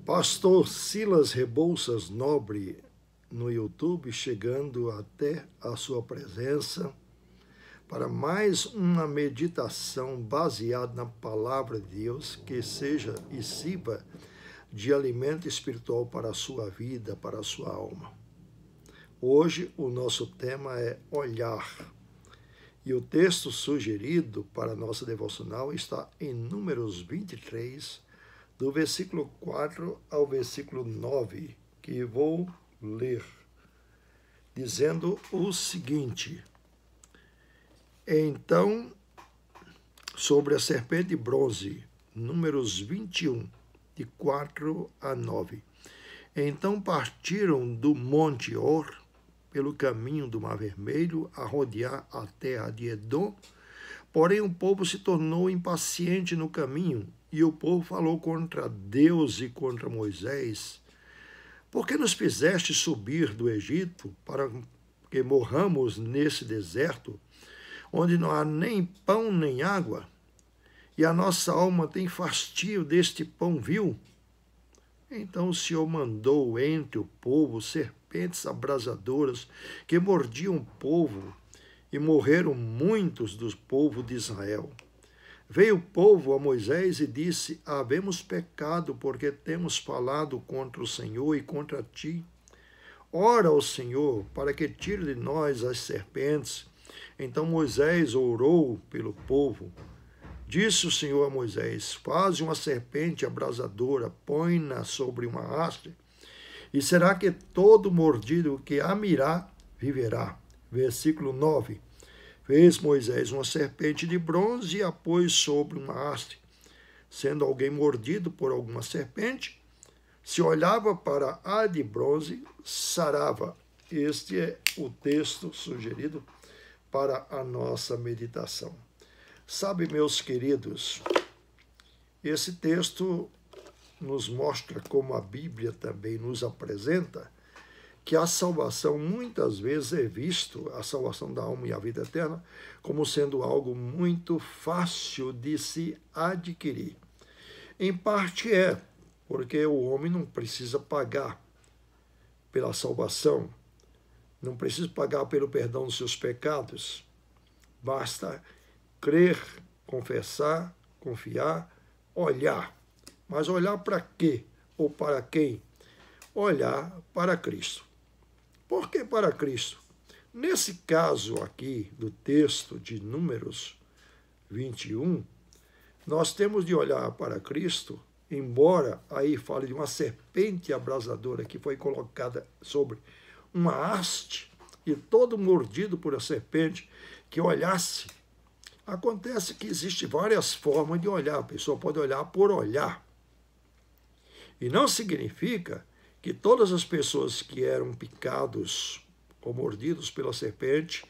Pastor Silas Rebouças Nobre no YouTube, chegando até a sua presença para mais uma meditação baseada na palavra de Deus, que seja e sirva de alimento espiritual para a sua vida, para a sua alma. Hoje o nosso tema é olhar. E o texto sugerido para a nossa devocional está em Números 23, do versículo 4 ao versículo 9, que vou ler, dizendo o seguinte: Então, sobre a serpente de bronze, Números 21, de 4 a 9. Então partiram do Monte Or, pelo caminho do Mar Vermelho, a rodear a terra de Edom. Porém, o povo se tornou impaciente no caminho, e o povo falou contra Deus e contra Moisés: Por que nos fizeste subir do Egito para que morramos nesse deserto, onde não há nem pão nem água? E a nossa alma tem fastio deste pão vil? Então o Senhor mandou entre o povo serpentes abrasadoras que mordiam o povo, e morreram muitos do povo de Israel. Veio o povo a Moisés e disse: Havemos pecado, porque temos falado contra o Senhor e contra ti. Ora ao Senhor, para que tire de nós as serpentes. Então Moisés orou pelo povo. Disse o Senhor a Moisés: Faze uma serpente abrasadora, põe-na sobre uma haste, e será que todo mordido que a mirar viverá. Versículo 9. Fez Moisés uma serpente de bronze e a pôs sobre uma haste. Sendo alguém mordido por alguma serpente, se olhava para a de bronze, sarava. Este é o texto sugerido para a nossa meditação. Sabe, meus queridos, esse texto nos mostra, como a Bíblia também nos apresenta, que a salvação muitas vezes é visto, a salvação da alma e a vida eterna, como sendo algo muito fácil de se adquirir. Em parte é, porque o homem não precisa pagar pela salvação, não precisa pagar pelo perdão dos seus pecados. Basta crer, confessar, confiar, olhar. Mas olhar para quê? Ou para quem? Olhar para Cristo. Por que para Cristo? Nesse caso aqui do texto de Números 21, nós temos de olhar para Cristo, embora aí fale de uma serpente abrasadora que foi colocada sobre uma haste, e todo mordido por a serpente que olhasse. Acontece que existem várias formas de olhar. A pessoa pode olhar por olhar. E não significa que todas as pessoas que eram picados ou mordidos pela serpente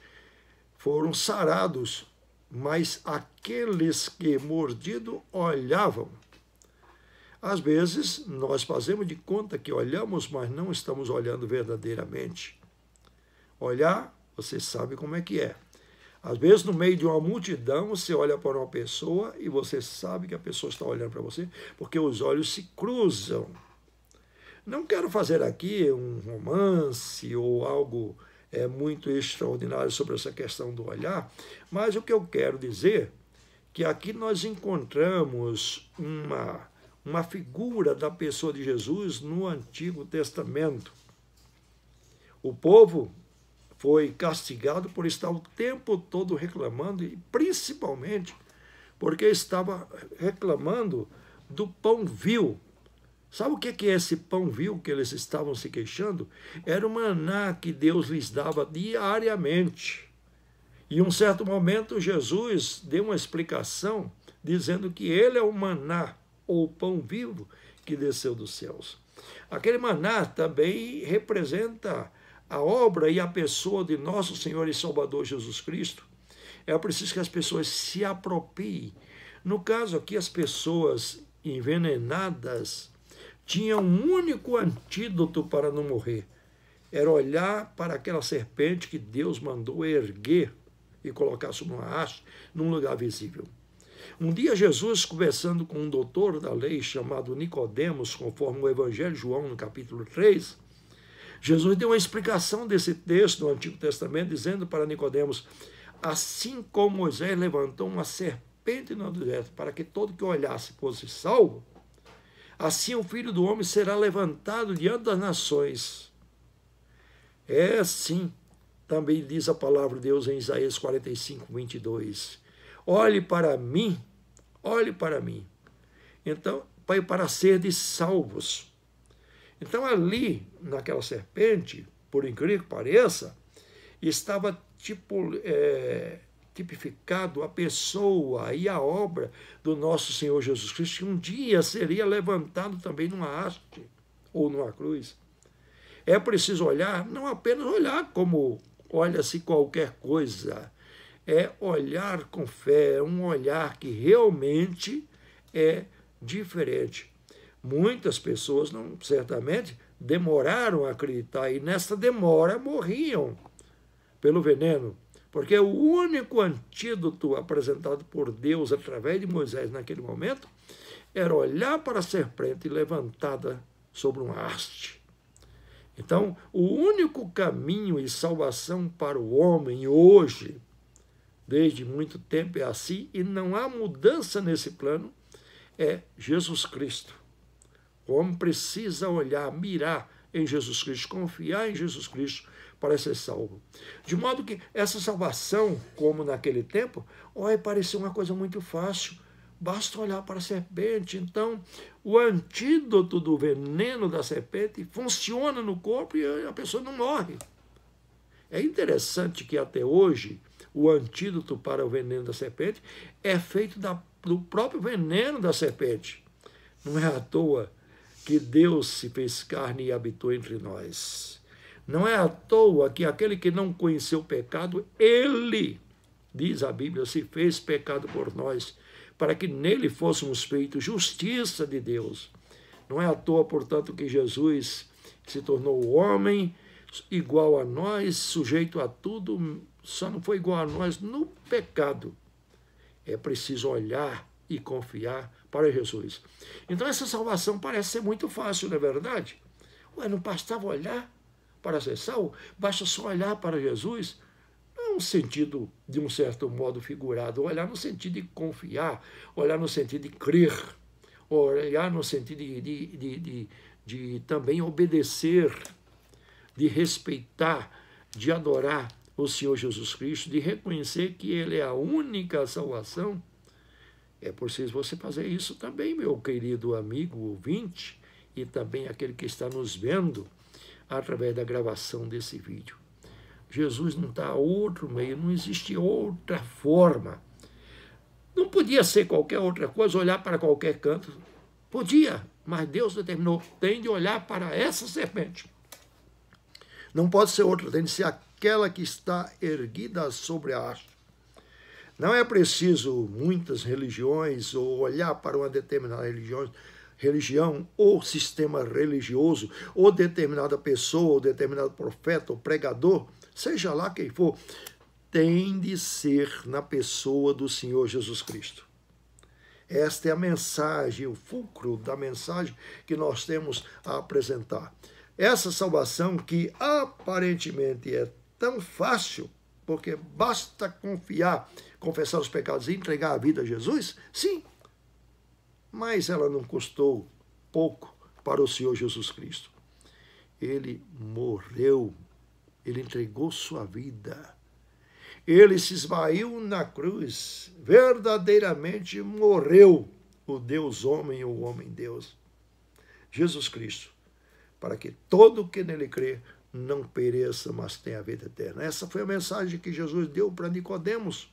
foram sarados, mas aqueles que mordido olhavam. Às vezes, nós fazemos de conta que olhamos, mas não estamos olhando verdadeiramente. Olhar, você sabe como é que é. Às vezes, no meio de uma multidão, você olha para uma pessoa e você sabe que a pessoa está olhando para você, porque os olhos se cruzam. Não quero fazer aqui um romance ou algo muito extraordinário sobre essa questão do olhar, mas o que eu quero dizer é que aqui nós encontramos uma figura da pessoa de Jesus no Antigo Testamento. O povo foi castigado por estar o tempo todo reclamando, e principalmente porque estava reclamando do pão vil. Sabe o que é esse pão vil que eles estavam se queixando? Era o maná que Deus lhes dava diariamente. E em um certo momento Jesus deu uma explicação dizendo que ele é o maná, ou o pão vivo que desceu dos céus. Aquele maná também representa a obra e a pessoa de nosso Senhor e Salvador Jesus Cristo. É preciso que as pessoas se apropriem. No caso aqui, as pessoas envenenadas tinham um único antídoto para não morrer. Era olhar para aquela serpente que Deus mandou erguer e colocar sobre uma haste num lugar visível. Um dia Jesus, conversando com um doutor da lei chamado Nicodemos, conforme o Evangelho de João, no capítulo 3, Jesus deu uma explicação desse texto do Antigo Testamento, dizendo para Nicodemos: assim como Moisés levantou uma serpente no deserto para que todo que olhasse fosse salvo, assim o Filho do Homem será levantado diante das nações. É assim, também diz a palavra de Deus em Isaías 45, 22. Olhe para mim, então, para serdes salvos. Então, ali, naquela serpente, por incrível que pareça, estava tipificado a pessoa e a obra do nosso Senhor Jesus Cristo, que um dia seria levantado também numa haste ou numa cruz. É preciso olhar, não apenas olhar como olha-se qualquer coisa, é olhar com fé, um olhar que realmente é diferente. Muitas pessoas, não, certamente, demoraram a acreditar e nessa demora morriam pelo veneno, porque o único antídoto apresentado por Deus através de Moisés naquele momento era olhar para a serpente levantada sobre uma haste. Então, o único caminho e salvação para o homem hoje, desde muito tempo é assim, e não há mudança nesse plano, é Jesus Cristo. O homem precisa olhar, mirar em Jesus Cristo, confiar em Jesus Cristo para ser salvo. De modo que essa salvação, como naquele tempo, parecia uma coisa muito fácil. Basta olhar para a serpente. Então, o antídoto do veneno da serpente funciona no corpo e a pessoa não morre. É interessante que até hoje o antídoto para o veneno da serpente é feito do próprio veneno da serpente. Não é à toa que Deus se fez carne e habitou entre nós. Não é à toa que aquele que não conheceu o pecado, ele, diz a Bíblia, se fez pecado por nós, para que nele fôssemos feitos justiça de Deus. Não é à toa, portanto, que Jesus se tornou homem, igual a nós, sujeito a tudo, só não foi igual a nós no pecado. É preciso olhar e confiar para Jesus. Então essa salvação parece ser muito fácil, não é verdade? Não bastava olhar para ser salvo? Basta só olhar para Jesus? Não no sentido, de um certo modo figurado, olhar no sentido de confiar, olhar no sentido de crer, olhar no sentido de também obedecer, de respeitar, de adorar o Senhor Jesus Cristo, de reconhecer que Ele é a única salvação. É preciso você fazer isso também, meu querido amigo ouvinte, e também aquele que está nos vendo através da gravação desse vídeo. Jesus não está a outro meio, não existe outra forma. Não podia ser qualquer outra coisa, olhar para qualquer canto. Podia, mas Deus determinou, tem de olhar para essa serpente. Não pode ser outra, tem de ser aquela que está erguida sobre a haste. Não é preciso muitas religiões ou olhar para uma determinada religião ou sistema religioso, ou determinada pessoa, ou determinado profeta, ou pregador, seja lá quem for, tem de ser na pessoa do Senhor Jesus Cristo. Esta é a mensagem, o fulcro da mensagem que nós temos a apresentar. Essa salvação que aparentemente é tão fácil, porque basta confiar, confessar os pecados e entregar a vida a Jesus, sim, mas ela não custou pouco para o Senhor Jesus Cristo. Ele morreu, ele entregou sua vida, ele se esvaiu na cruz, verdadeiramente morreu, o Deus homem ou o homem Deus, Jesus Cristo, para que todo o que nele crê não pereça, mas tenha a vida eterna. Essa foi a mensagem que Jesus deu para Nicodemos.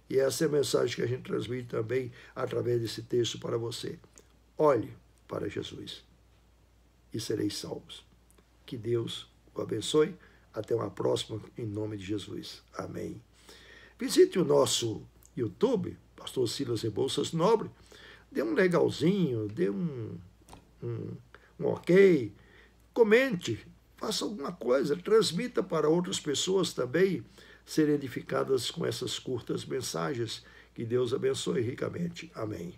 E essa é a mensagem que a gente transmite também através desse texto para você. Olhe para Jesus e sereis salvos. Que Deus o abençoe. Até uma próxima, em nome de Jesus. Amém. Visite o nosso YouTube, Pastor Silas Rebouças Nobre. Dê um legalzinho, dê um ok. Comente, faça alguma coisa, transmita para outras pessoas também serem edificadas com essas curtas mensagens Que Deus abençoe ricamente. Amém.